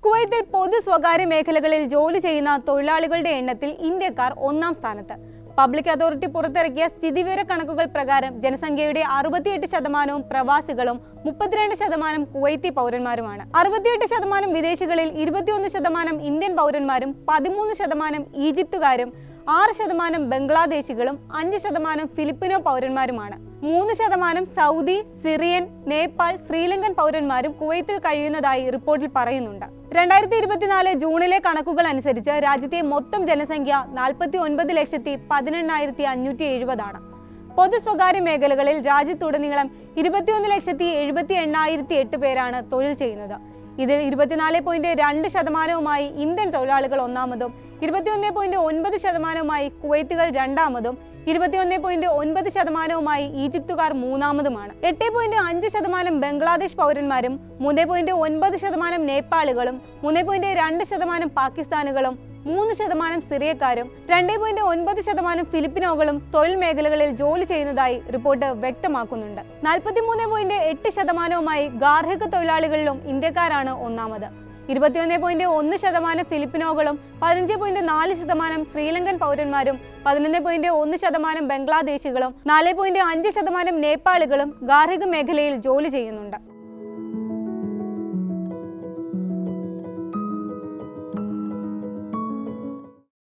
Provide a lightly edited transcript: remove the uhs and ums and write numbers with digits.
കുവൈത്തിൽ പൊതു സ്വകാര്യ മേഖലകളിൽ ജോലി ചെയ്യുന്ന തൊഴിലാളികളുടെ എണ്ണത്തിൽ ഇന്ത്യക്കാർ ഒന്നാം സ്ഥാനത്ത്. പബ്ലിക് അതോറിറ്റി പുറത്തിറക്കിയ സ്ഥിതിവിവര കണക്കുകൾ പ്രകാരം ജനസംഖ്യയുടെ 68% പ്രവാസികളും 32% കുവൈത്തി പൗരന്മാരുമാണ്. 68% വിദേശികളിൽ 21% ഇന്ത്യൻ പൗരന്മാരും 13% ഈജിപ്തുകാരും 6% ബംഗ്ലാദേശികളും 5% ഫിലിപ്പിനോ പൗരന്മാരുമാണ്. 3% സൗദി, സിറിയൻ, നേപ്പാൾ, ശ്രീലങ്കൻ പൗരന്മാരും കുവൈത്തിൽ കഴിയുന്നതായി റിപ്പോർട്ടിൽ പറയുന്നുണ്ട്. 2024 ജൂണിലെ കണക്കുകൾ അനുസരിച്ച് രാജ്യത്തെ മൊത്തം ജനസംഖ്യ 49,18,570 ആണ്. പൊതു സ്വകാര്യ മേഖലകളിൽ രാജ്യത്തുടനീളം 21,78,808 പേരാണ് തൊഴിൽ ചെയ്യുന്നത്. ഇതിൽ 24.2% ഇന്ത്യൻ തൊഴിലാളികൾ ഒന്നാമതും 21.9% കുവൈത്തുകൾ രണ്ടാമതും 21.9% ഈജിപ്തുകാർ മൂന്നാമതുമാണ്. 8.5% ബംഗ്ലാദേശ് പൗരന്മാരും 3.9% നേപ്പാളികളും 3.2% പാകിസ്ഥാനുകളും 3% സിറിയക്കാരും 2.9% ഫിലിപ്പിനോകളും തൊഴിൽ മേഖലകളിൽ ജോലി ചെയ്യുന്നതായി റിപ്പോർട്ട് വ്യക്തമാക്കുന്നുണ്ട്. 43.8% ഗാർഹിക തൊഴിലാളികളിലും ഇന്ത്യക്കാരാണ് ഒന്നാമത്. 21.1% ഫിലിപ്പിനോകളും 15.4% ശ്രീലങ്കൻ പൗരന്മാരും 11.1% ബംഗ്ലാദേശികളും 4.5% നേപ്പാളികളും ഗാർഹിക മേഖലയിൽ ജോലി ചെയ്യുന്നുണ്ട്.